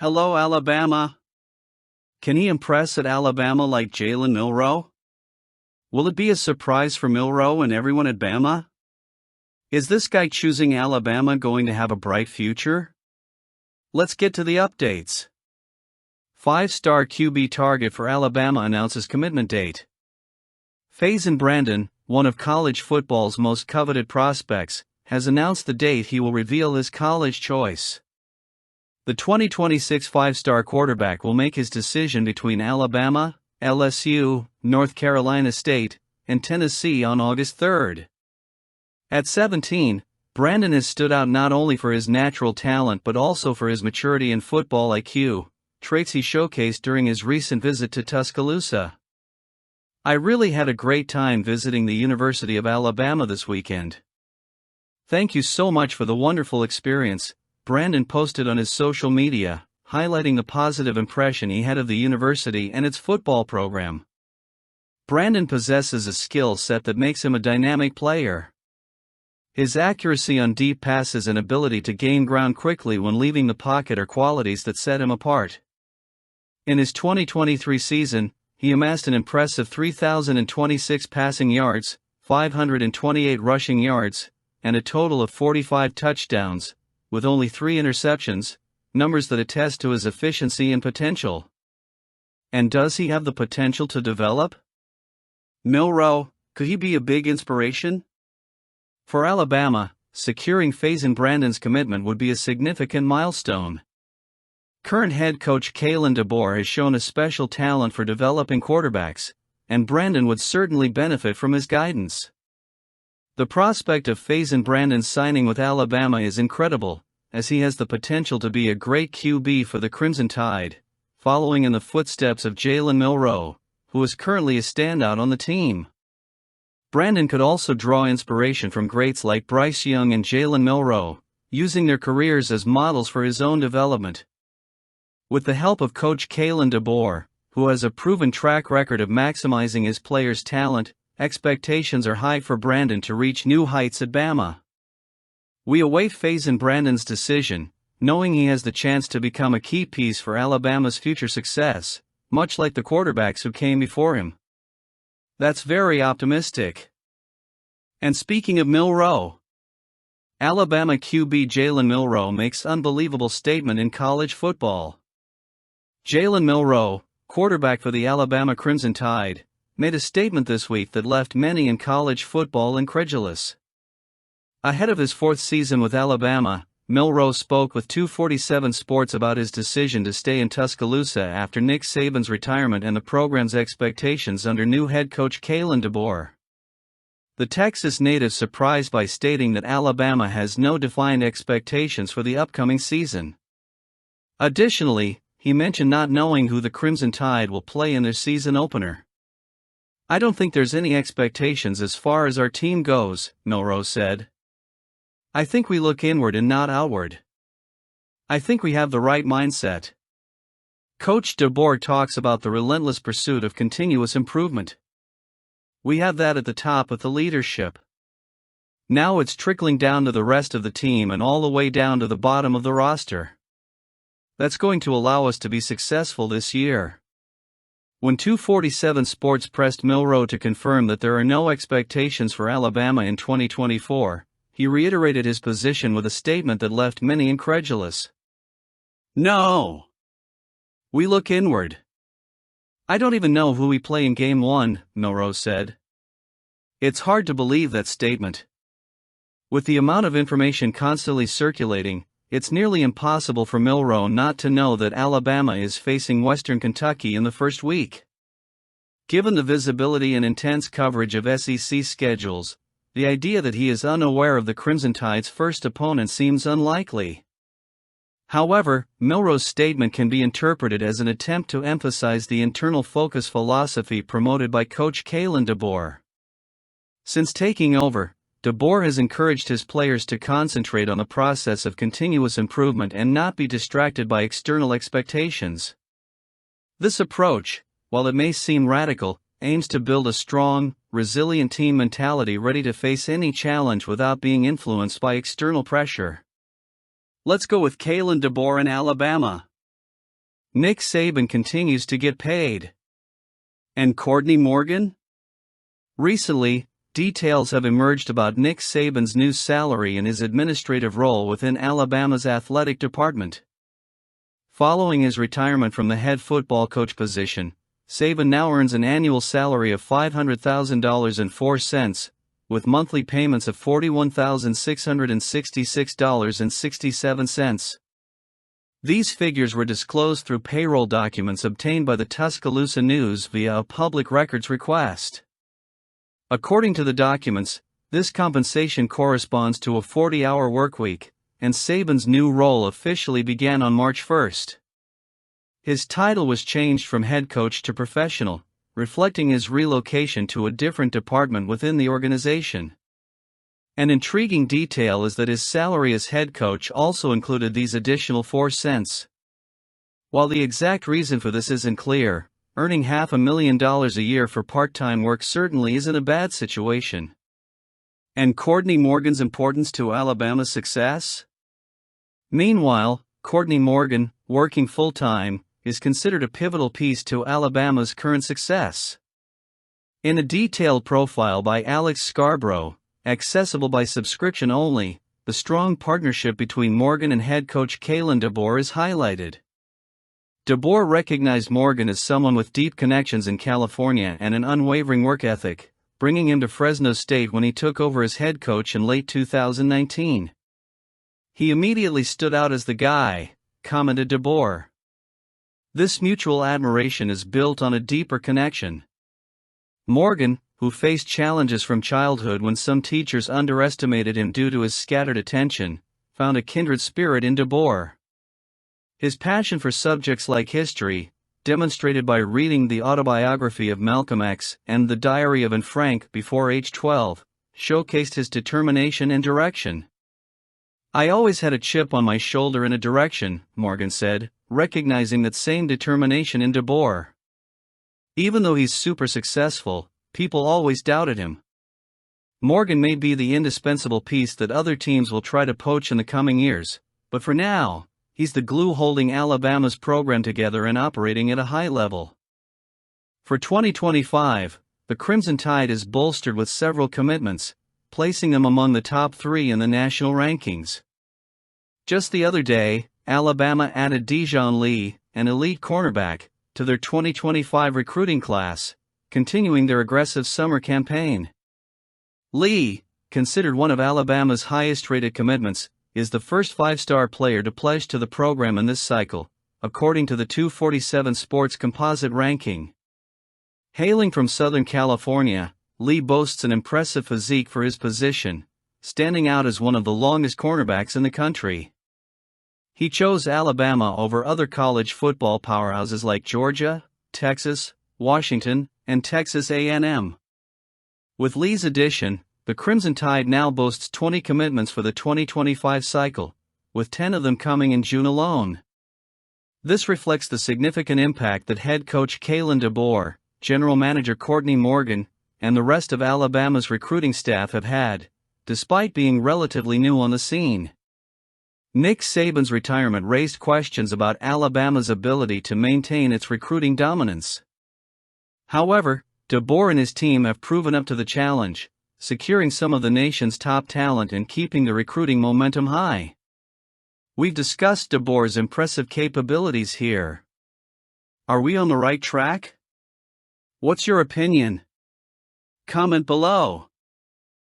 Hello, Alabama. Can he impress at Alabama like Jalen Milroe? Will it be a surprise for Milroe and everyone at Bama? Is this guy choosing Alabama going to have a bright future? Let's get to the updates. Five-star QB target for Alabama announces commitment date. FaZe Brandon, one of college football's most coveted prospects, has announced the date he will reveal his college choice. The 2026 five-star quarterback will make his decision between Alabama, LSU, North Carolina State, and Tennessee on August 3rd. At 17, Brandon has stood out not only for his natural talent but also for his maturity and football IQ, traits he showcased during his recent visit to Tuscaloosa. "I really had a great time visiting the University of Alabama this weekend. Thank you so much for the wonderful experience," Brandon posted on his social media, highlighting the positive impression he had of the university and its football program. Brandon possesses a skill set that makes him a dynamic player. His accuracy on deep passes and ability to gain ground quickly when leaving the pocket are qualities that set him apart. In his 2023 season, he amassed an impressive 3,026 passing yards, 528 rushing yards, and a total of 45 touchdowns, with only 3 interceptions, numbers that attest to his efficiency and potential. And does he have the potential to develop? Milroe, could he be a big inspiration? For Alabama, securing FaZe Brandon's commitment would be a significant milestone. Current head coach Kalen DeBoer has shown a special talent for developing quarterbacks, and Brandon would certainly benefit from his guidance. The prospect of FaZe Brandon signing with Alabama is incredible, as he has the potential to be a great QB for the Crimson Tide, following in the footsteps of Jalen Milroe, who is currently a standout on the team. Brandon could also draw inspiration from greats like Bryce Young and Jaylen Milo, using their careers as models for his own development. With the help of coach Kalen DeBoer, who has a proven track record of maximizing his players' talent, expectations are high for Brandon to reach new heights at Bama. We await FaZe Brandon's decision, knowing he has the chance to become a key piece for Alabama's future success, much like the quarterbacks who came before him. That's very optimistic. And speaking of Milroe, Alabama QB Jalen Milroe makes unbelievable statement in college football. Jaylen Milo, quarterback for the Alabama Crimson Tide, made a statement this week that left many in college football incredulous. Ahead of his 4th season with Alabama, Milroe spoke with 247 Sports about his decision to stay in Tuscaloosa after Nick Saban's retirement and the program's expectations under new head coach Kalen DeBoer. The Texas native surprised by stating that Alabama has no defined expectations for the upcoming season. Additionally, he mentioned not knowing who the Crimson Tide will play in their season opener. "I don't think there's any expectations as far as our team goes," Milroe said. "I think we look inward and not outward. I think we have the right mindset." Coach DeBoer talks about the relentless pursuit of continuous improvement. "We have that at the top with the leadership. Now it's trickling down to the rest of the team and all the way down to the bottom of the roster. That's going to allow us to be successful this year." When 247 Sports pressed Milroe to confirm that there are no expectations for Alabama in 2024, he reiterated his position with a statement that left many incredulous. "No. We look inward. I don't even know who we play in Game 1, Milroe said. It's hard to believe that statement. With the amount of information constantly circulating, it's nearly impossible for Milroe not to know that Alabama is facing Western Kentucky in the first week. Given the visibility and intense coverage of SEC schedules, the idea that he is unaware of the Crimson Tide's first opponent seems unlikely. However, Milroe's statement can be interpreted as an attempt to emphasize the internal focus philosophy promoted by coach Kalen DeBoer. Since taking over, DeBoer has encouraged his players to concentrate on the process of continuous improvement and not be distracted by external expectations. This approach, while it may seem radical, aims to build a strong, resilient team mentality ready to face any challenge without being influenced by external pressure. Let's go with Kalen DeBoer in Alabama. Nick Saban continues to get paid. And Courtney Morgan? Recently, details have emerged about Nick Saban's new salary and his administrative role within Alabama's athletic department. Following his retirement from the head football coach position, Saban now earns an annual salary of $500,004, with monthly payments of $41,666.67. These figures were disclosed through payroll documents obtained by the Tuscaloosa News via a public records request. According to the documents, this compensation corresponds to a 40-hour workweek, and Saban's new role officially began on March 1st. His title was changed from head coach to professional, reflecting his relocation to a different department within the organization. An intriguing detail is that his salary as head coach also included these additional 4 cents. While the exact reason for this isn't clear, earning $500,000 a year for part-time work certainly isn't a bad situation. And Courtney Morgan's importance to Alabama's success? Meanwhile, Courtney Morgan, working full-time, is considered a pivotal piece to Alabama's current success. In a detailed profile by Alex Scarborough, accessible by subscription only, the strong partnership between Morgan and head coach Kalen DeBoer is highlighted. DeBoer recognized Morgan as someone with deep connections in California and an unwavering work ethic, bringing him to Fresno State when he took over as head coach in late 2019. "He immediately stood out as the guy," commented DeBoer. This mutual admiration is built on a deeper connection. Morgan, who faced challenges from childhood when some teachers underestimated him due to his scattered attention, found a kindred spirit in DeBoer. His passion for subjects like history, demonstrated by reading the autobiography of Malcolm X and the Diary of Anne Frank before age 12, showcased his determination and direction. "I always had a chip on my shoulder in a direction," Morgan said, recognizing that same determination in DeBoer. "Even though he's super successful, people always doubted him." Morgan may be the indispensable piece that other teams will try to poach in the coming years, but for now, he's the glue holding Alabama's program together and operating at a high level. For 2025, the Crimson Tide is bolstered with several commitments, placing them among the top 3 in the national rankings. Just the other day, Alabama added Dijon Lee, an elite cornerback, to their 2025 recruiting class, continuing their aggressive summer campaign. Lee, considered one of Alabama's highest-rated commitments, is the first 5-star player to pledge to the program in this cycle, according to the 247 Sports Composite ranking. Hailing from Southern California, Lee boasts an impressive physique for his position, standing out as one of the longest cornerbacks in the country. He chose Alabama over other college football powerhouses like Georgia, Texas, Washington, and Texas A&M. With Lee's addition, the Crimson Tide now boasts 20 commitments for the 2025 cycle, with 10 of them coming in June alone. This reflects the significant impact that head coach Kalen DeBoer, general manager Courtney Morgan, and the rest of Alabama's recruiting staff have had, despite being relatively new on the scene. Nick Saban's retirement raised questions about Alabama's ability to maintain its recruiting dominance. However, DeBoer and his team have proven up to the challenge, securing some of the nation's top talent and keeping the recruiting momentum high. We've discussed DeBoer's impressive capabilities here. Are we on the right track? What's your opinion? Comment below.